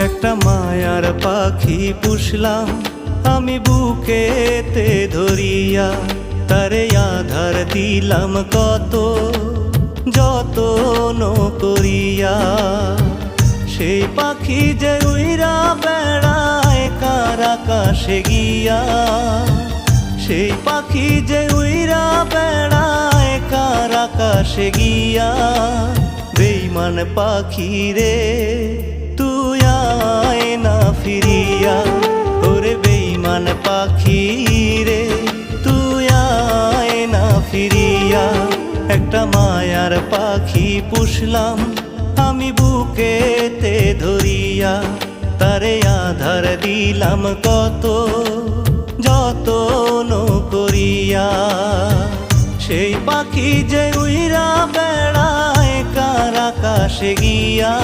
একটা মায়ার পাখি পুষলাম আমি বুকেতে ধরিয়া, তারে আধার দিলাম কত যতন করিয়া। সেই পাখি যে উইরা বেড়ায় কার আকাশে গিয়া, সেই পাখি যে উইরা বেড়ায় কার আকাশে গিয়া। বেঈমান পাখি রে তুই আয় না ফিরিয়া, ওরে বেঈমান পাখি রে তুই আয় না ফিরিয়া। একটা মায়ার পাখি পুষলাম আমি বুকেতে ধরিয়া, তারে আধার দিলাম কত যতন করিয়া। সেই পাখি যে উইরা বেড়ায় কার আকাশে গিয়া।